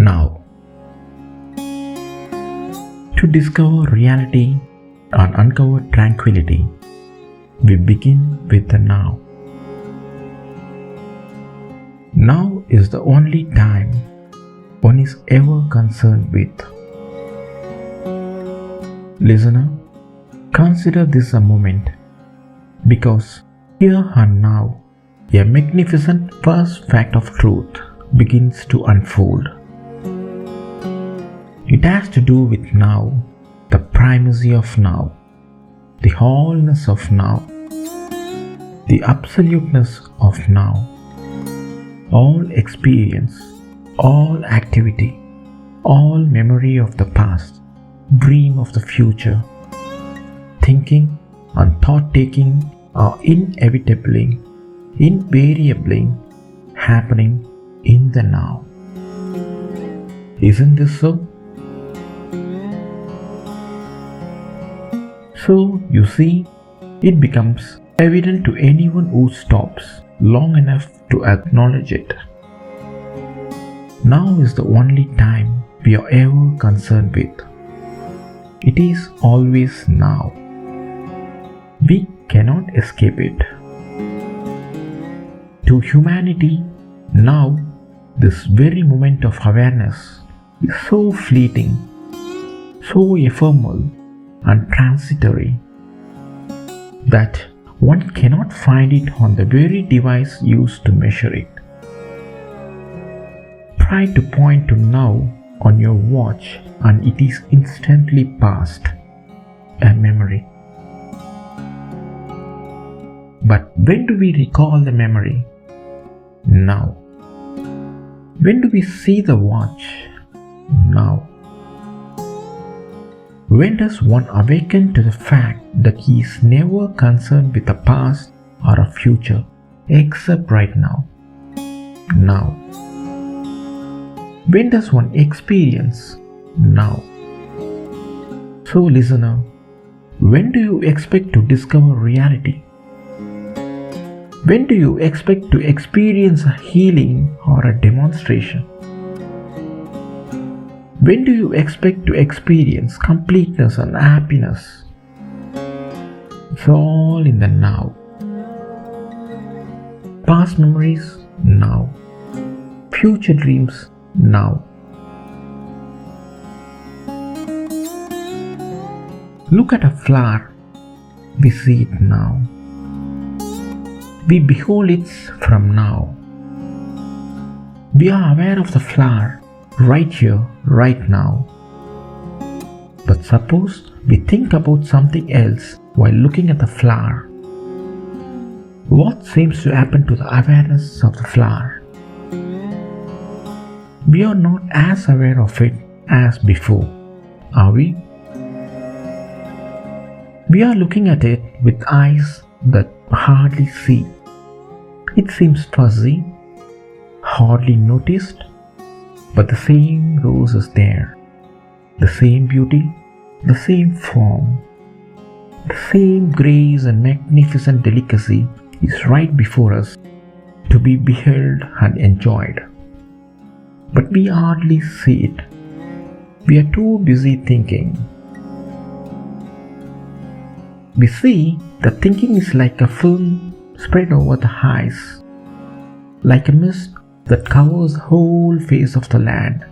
now. To discover reality and uncover tranquility, we begin with the now. Now is the only time one is ever concerned with. Listener, consider this a moment, because here and now, a magnificent first fact of truth begins to unfold. It has to do with now, the primacy of now, the wholeness of now, the absoluteness of now. All experience, all activity, all memory of the past, dream of the future, thinking and thought-taking are inevitably, invariably happening in the now. Isn't this so? So, you see, it becomes evident to anyone who stops long enough to acknowledge it. Now is the only time we are ever concerned with. It is always now. We cannot escape it. To humanity, now, this very moment of awareness is so fleeting, so ephemeral and transitory that one cannot find it on the very device used to measure it. Try to point to now on your watch and it is instantly past, a memory. But when do we recall the memory? Now. When do we see the watch? Now. When does one awaken to the fact that he is never concerned with the past or a future except right now? Now. When does one experience now? So, listener, when do you expect to discover reality? When do you expect to experience a healing or a demonstration? When do you expect to experience completeness and happiness? It's all in the now. Past memories, now. Future dreams, now. Look at a flower, we see it now. We behold it from now. We are aware of the flower right here, right now. But suppose we think about something else while looking at the flower. What seems to happen to the awareness of the flower? We are not as aware of it as before, are we? We are looking at it with eyes that hardly see. It seems fuzzy, hardly noticed, but the same rose is there, the same beauty, the same form, the same grace and magnificent delicacy is right before us to be beheld and enjoyed. But we hardly see it. We are too busy thinking. We see that thinking is like a film spread over the eyes, like a mist that covers the whole face of the land,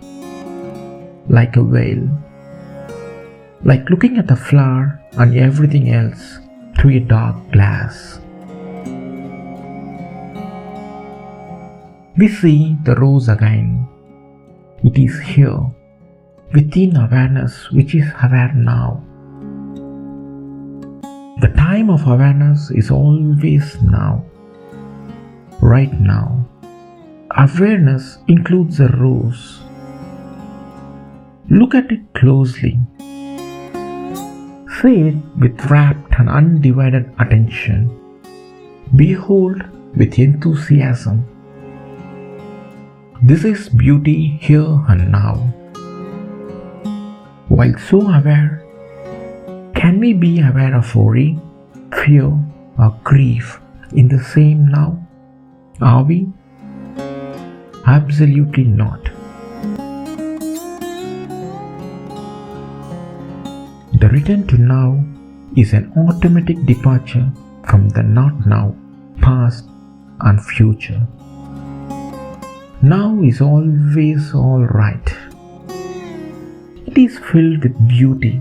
like a veil, like looking at the flower and everything else through a dark glass. We see the rose again. It is here, within awareness which is aware now. The time of awareness is always now, right now. Awareness includes the rose. Look at it closely. See it with rapt and undivided attention. Behold with enthusiasm. This is beauty here and now. While so aware, can we be aware of worry, fear, or grief in the same now? Are we? Absolutely not. return to now is an automatic departure from the not now, past, and future. Now is always all right. It is filled with beauty,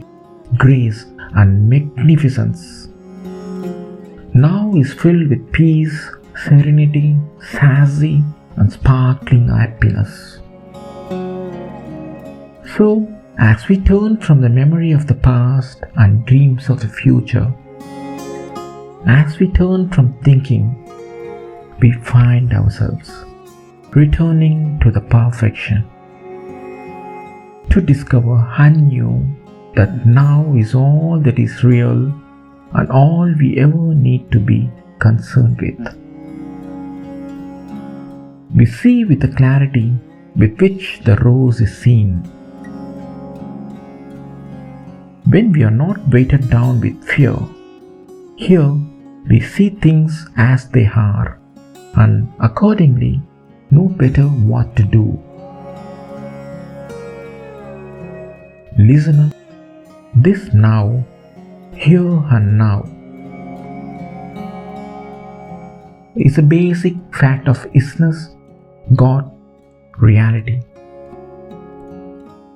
grace, and magnificence. Now is filled with peace, serenity, sassy, and sparkling happiness. So, as we turn from the memory of the past and dreams of the future, as we turn from thinking, we find ourselves returning to the perfection, to discover anew that now is all that is real and all we ever need to be concerned with. We see with the clarity with which the rose is seen. When we are not weighted down with fear, here we see things as they are and accordingly know better what to do. Listener, this now, here and now, is a basic fact of isness, God, reality.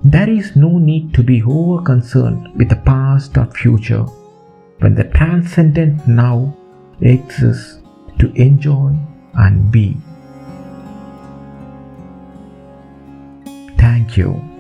There is no need to be over concerned with the past or future when the transcendent now exists to enjoy and be. Thank you.